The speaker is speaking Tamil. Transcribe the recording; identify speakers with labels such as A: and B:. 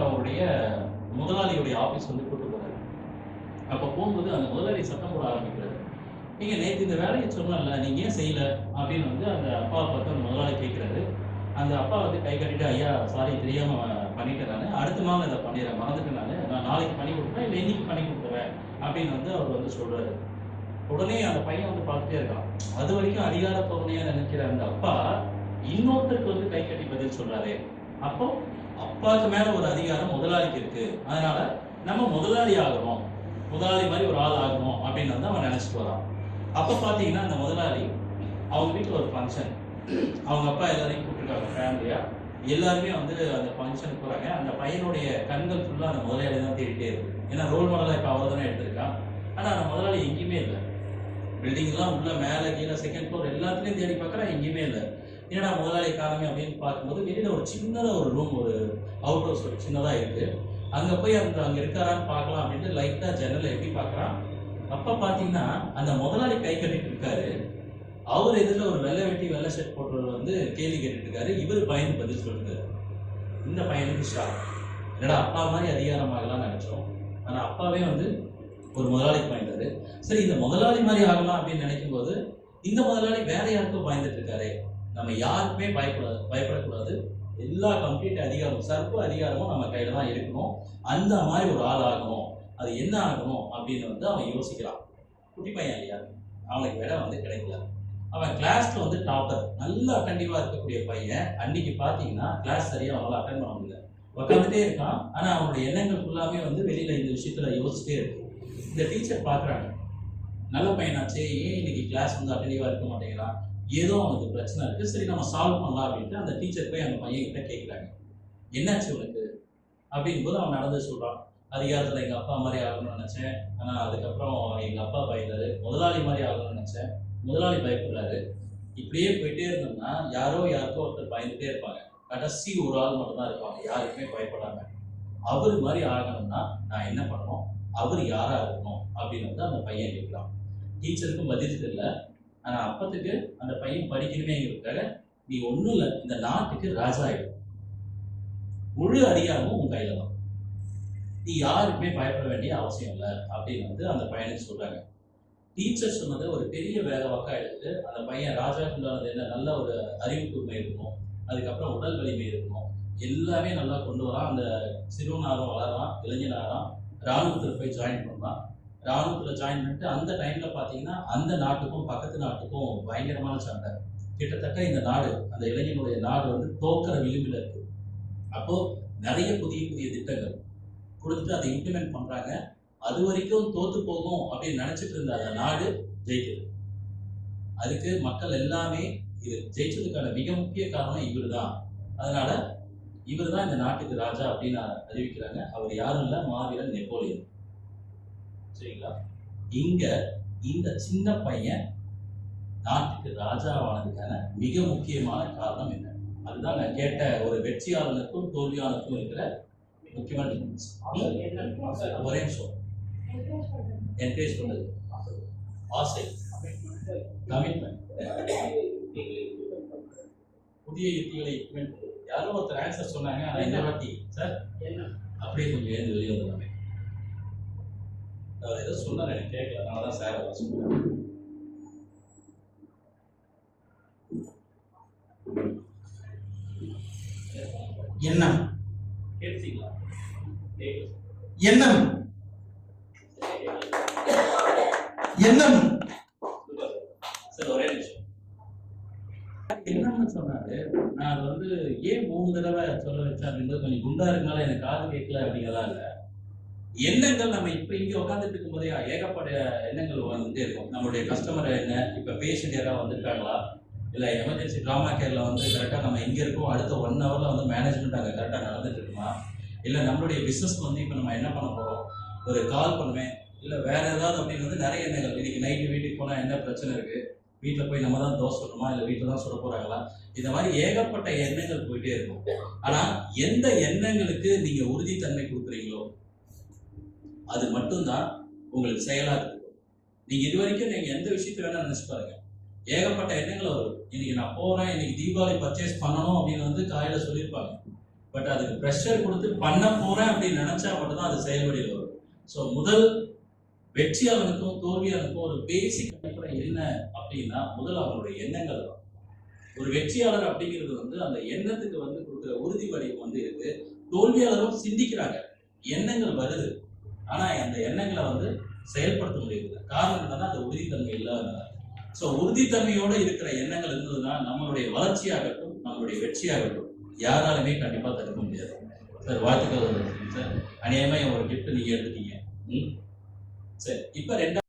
A: அவருடைய முதலாளியுடைய ஆஃபீஸ் வந்து கூட்டு போறாரு. அப்போ போகும்போது அந்த முதலாளி சத்தம் போட ஆரம்பிக்கிறாரு. நீங்க நேற்று இந்த வேலையை சொன்னல, நீங்க ஏன் செய்யல அப்படின்னு வந்து அந்த அப்பாவை பார்த்து அந்த முதலாளி கேட்கிறாரு. அந்த அப்பா வந்து கை கட்டிட்டு, ஐயா சாரி தெரியாம பண்ணிட்டேன், நான் அடுத்த நாள் இதை பண்ணிடுறேன், மறந்துட்டேன், நான் நாளைக்கு பண்ணி கொடுக்குறேன், இல்லை இன்னைக்கு பண்ணி கொடுத்துறேன் அப்படின்னு வந்து அவர் வந்து சொல்றாரு. உடனே அந்த பையன் வந்து பார்த்துட்டே இருக்கான். அது வரைக்கும் அதிகாரப்பூர்வனையா நினைக்கிற அந்த அப்பா இன்னொருத்தருக்கு வந்து கை கட்டி பதில் சொல்றாரு. அப்போ அப்பாவுக்கு மேல ஒரு அதிகாரம் முதலாளிக்கு இருக்கு, அதனால நம்ம முதலாளி ஆகணும், முதலாளி மாதிரி ஒரு ஆள் ஆகணும் அப்படின்னு வந்து அவன் நினைச்சிட்டு வரான். அப்ப பாத்தீங்கன்னா அந்த முதலாளி அவங்க வீட்டுல ஒரு ஃபங்க்ஷன், அவங்க அப்பா எல்லாரையும் கூப்பிட்டுருக்காங்க ஃபேமிலியா, எல்லாருமே வந்து அந்த ஃபங்க்ஷனுக்கு போறாங்க. அந்த பையனுடைய கண்கள் ஃபுல்லா அந்த முதலாளி தான் தேடிட்டே இருக்கு. ஏன்னா ரோல் மாடலா இப்ப அவர் தானே எடுத்திருக்கான். ஆனா அந்த முதலாளி எங்கேயுமே இல்லை. பில்டிங் எல்லாம் உள்ள மேல கீழே செகண்ட் ஃப்ளோர் எல்லாத்துலயும் தேடி பார்க்கறான், எங்கேயுமே இல்லை. என்னடா முதலாளி காலமே அப்படின்னு பார்க்கும்போது வெளியில ஒரு சின்னதா ஒரு ரூம், ஒரு அவுட் ஹவுஸ் ஒரு சின்னதா இருக்கு. அங்க போய் அங்க இருக்காரான்னு பார்க்கலாம் அப்படின்ட்டு லைட்டா ஜன்னலை எப்படி பார்க்கறான். அப்ப பாத்தீங்கன்னா அந்த முதலாளி கை கட்டிட்டு இருக்காரு. அவர் எதிரில ஒரு வெள்ளை வெட்டி வெள்ளை ஷர்ட் போட்டவர் வந்து கேள்வி கேட்டுட்டு இருக்காரு. இவர் பையனுக்கு பதில் சொல்லிருக்காரு. இந்த பையனுக்கு ஷாக். என்னடா அப்பா மாதிரி அதிகாரமாகலாம் நினைச்சோம், ஆனா அப்பாவே வந்து ஒரு முதலாளிக்கு பயந்தாரு. சரி, இந்த முதலாளி மாதிரி ஆகலாம் அப்படின்னு நினைக்கும் போது இந்த முதலாளி வேற யாருக்கும் பயந்துட்டு இருக்காரு. நம்ம யாருக்குமே பயப்படக்கூடாது, எல்லா கம்ப்ளீட் அதிகாரம் சர்வ அதிகாரமும் நம்ம கையில தான் இருக்கணும், அந்த மாதிரி ஒரு ஆள் ஆகணும். அது என்ன ஆகணும் அப்படின்னு வந்து அவன் யோசிக்கிறான். குட்டி பையன் இல்லையா, அவனுக்கு விட வந்து கிடைக்கல. அவன் கிளாஸ்ல வந்து டாப்பர், நல்ல அட்டென்டிவா இருக்கக்கூடிய பையன். அன்னைக்கு பாத்தீங்கன்னா கிளாஸ் சரியா அவனால அட்டன் பண்ண முடியல, உட்காந்துட்டே இருக்கான். ஆனா அவனுடைய எண்ணங்கள் ஃபுல்லாமே வந்து வெளியில இந்த விஷயத்துல யோசிச்சுட்டே இருக்கு. இந்த டீச்சர் பாக்குறாங்க, நல்ல பையனாச்சே, ஏன் இன்னைக்கு கிளாஸ் வந்து அட்டென்டிவா இருக்க மாட்டேங்கிறான், ஏதோ அவனுக்கு பிரச்சனை இருக்கு, சரி நம்ம சால்வ் பண்ணலாம் அப்படின்ட்டு அந்த டீச்சர் போய் அந்த பையன் கிட்ட கேட்குறாங்க, என்னாச்சு உனக்கு அப்படின் போது அவன் நடந்து சொல்றான். அதிகாரத்தில் எங்கள் அப்பா மாதிரி ஆகணும்னு நினச்சேன், ஆனால் அதுக்கப்புறம் எங்கள் அப்பா பயந்தாரு. முதலாளி மாதிரி ஆகணும்னு நினச்சேன், முதலாளி பயப்படுறாரு. இப்படியே போயிட்டே இருந்தோம்னா யாரோ யாருக்கோ ஒருத்தர் பயந்துட்டே இருப்பாங்க, கடைசி ஒரு ஆள் மட்டும் தான் இருப்பாங்க யாருக்குமே பயப்படாம. அவர் மாதிரி ஆகணும்னா நான் என்ன பண்ணணும், அவர் யாரா இருக்கணும் அப்படின்னு வந்து அந்த பையன் கேட்கலாம். டீச்சருக்கும் பதில் தெரியல. ஆனா அப்பத்துக்கு அந்த பையன் படிக்கணுமேங்கிறதுக்காக, நீ ஒன்றும் இல்லை, இந்த நாட்டுக்கு ராஜா ஆயிடும், முழு அதிகாரமும் உன் கையில தான், நீ யாருக்குமே பயப்பட வேண்டிய அவசியம் இல்லை அப்படின்னு வந்து அந்த பையனுக்கு சொல்றாங்க. டீச்சர் சொன்னதை ஒரு பெரிய வேலை வாக்கா எடுத்து அந்த பையன் ராஜாக்குள்ளானது என்ன, நல்ல ஒரு அறிவு கூர்மை இருக்கணும், அதுக்கப்புறம் உடல் வலிமை இருக்கணும், எல்லாமே நல்லா கொண்டு வரான். அந்த சிறுவனாரும் வளரான், இளைஞனாராம், ராணுவத்தில் போய் ஜாயின் பண்ணலாம். ராணுவத்தில் ஜாயின் பண்ணிட்டு அந்த டைம்ல பார்த்தீங்கன்னா அந்த நாட்டுக்கும் பக்கத்து நாட்டுக்கும் பயங்கரமான சண்டை. கிட்டத்தட்ட இந்த நாடு, அந்த இளைஞனுடைய நாடு வந்து தோக்கிற விளிம்பில் இருக்கு. அப்போ நிறைய புதிய புதிய திட்டங்கள் கொடுத்துட்டு அதை இம்ப்ளிமெண்ட் பண்றாங்க. அது வரைக்கும் தோத்து போகும் அப்படின்னு நினைச்சிட்டு இருந்த அந்த நாடு ஜெயிக்குது. அதுக்கு மக்கள் எல்லாமே இது ஜெயிச்சதுக்கான மிக முக்கிய காரணம் இவர் தான். அதனால இவர் தான் இந்த நாட்டுக்கு ராஜா அப்படின்னு அறிவிக்கிறாங்க. அவர் யாரும் இல்லை, மாவீரன் நெப்போலியன். சரிங்களா? இங்க இந்த சின்ன பையன் நாட்டுக்கு ராஜாவானதுக்கான மிக முக்கியமான காரணம் என்ன, அதுதான் நான் கேட்ட ஒரு வெற்றியாளனுக்கும் தோல்வியாளனுக்கும் இருக்கிற முக்கியமான டிஃபரன்ஸ். ஒரே நிமிஷம். என்கரேஜ் பண்ணது, ஆசை, கமிட்மெண்ட், புதிய யுக்திகளை இம்ப்ளிமெண்ட் பண்ணது. யாரோ ஒருத்தர் ஆன்சர் சொன்னாங்க, ஆனா இந்த வாட்டி சார் அப்படியே கொஞ்சம் ஏந்து வெளியே வந்துடாமே. அவர் ஏதோ சொன்னார், எனக்கு கேட்கல, அதனால தான் சார் அவர் சொன்னார்.
B: எண்ணம்
A: கேட்டீங்களா?
B: எண்ணம் எண்ணம்
A: சார் ஒரே நிமிஷம். என்னன்னு சொன்னாரு, நான் அது வந்து ஏன் 3 தடவை சொல்ல வச்சேன் அப்படின்றது கொஞ்சம் குண்டா இருக்கனால எனக்கு காது கேட்கல அப்படிங்கிறதா இல்ல. எண்ணங்கள் நம்ம இப்ப இங்க உட்காந்துட்டு இருக்கும் போதே ஏகப்பட்ட எண்ணங்கள் வந்துட்டே இருக்கும். நம்மளுடைய கஸ்டமர் என்ன, இப்ப பேஷண்ட் யாராவது வந்திருக்காங்களா, இல்ல எமர்ஜென்சி ட்ராமா கேர்ல வந்து கரெக்டா நம்ம எங்க இருக்கோம், அடுத்த 1 ஹவர்ல வந்து மேனேஜ்மெண்ட் அங்க கரெக்டா நடந்துட்டு இருக்குமா, இல்ல நம்மளுடைய பிசினஸ் வந்து இப்ப நம்ம என்ன பண்ண போறோம், ஒரு கால் பண்ணுவேன், இல்ல வேற ஏதாவது அப்படின்னு வந்து நிறைய எண்ணங்கள். இன்னைக்கு நைட்டு வீட்டுக்கு போனா என்ன பிரச்சனை இருக்கு, வீட்டுல போய் நம்ம தான் தோசை சொல்லணுமா, இல்ல வீட்டுல தான் சொல்ல போறாங்களா, இந்த மாதிரி ஏகப்பட்ட எண்ணங்கள் போயிட்டே இருக்கும். ஆனா எந்த எண்ணங்களுக்கு நீங்க உறுதித்தன்மை கொடுக்குறீங்களோ அது மட்டும்தான் உங்களுக்கு செயலா இருக்கும். நீங்க இது வரைக்கும் நீங்க எந்த விஷயத்த வேணா நினைச்சு பாருங்க, ஏகப்பட்ட எண்ணங்கள் வரும். இன்னைக்கு நான் போறேன், இன்னைக்கு தீபாவளி பர்ச்சேஸ் பண்ணணும் அப்படின்னு வந்து காலையில சொல்லியிருப்பாங்க. பட் அதுக்கு ப்ரெஷர் கொடுத்து பண்ண போறேன் அப்படின்னு நினைச்சா மட்டும்தான் அது செயல்படியில் வரும். ஸோ முதல் வெற்றியாளனுக்கும் தோல்வியாளனுக்கும் ஒரு பேசிக் அடிப்படை என்ன அப்படின்னா முதல் அவங்களுடைய எண்ணங்கள் தான். ஒரு வெற்றியாளர் அப்படிங்கிறது வந்து அந்த எண்ணத்துக்கு வந்து கொடுக்குற உறுதி வடிவம் வந்து இருக்கு. தோல்வியாளரும் சிந்திக்கிறாங்க, எண்ணங்கள் வருது, ஆனா அந்த எண்ணங்களை வந்து செயல்படுத்த முடியல. காரணம் என்னன்னா அந்த உறுதித்தன்மை இல்லாதனால. ஸோ உறுதித்தன்மையோட இருக்கிற எண்ணங்கள் இருந்ததுன்னா நம்மளுடைய வளர்ச்சியாகட்டும் நம்மளுடைய வெற்றியாகட்டும் யாராலுமே கண்டிப்பா தடுக்க முடியாது. சார் வாழ்த்துக்கள் சார். அநியாயமா ஒரு கிஃப்ட் நீங்க எடுத்துட்டீங்க. சரி, இப்ப ரெண்டாவது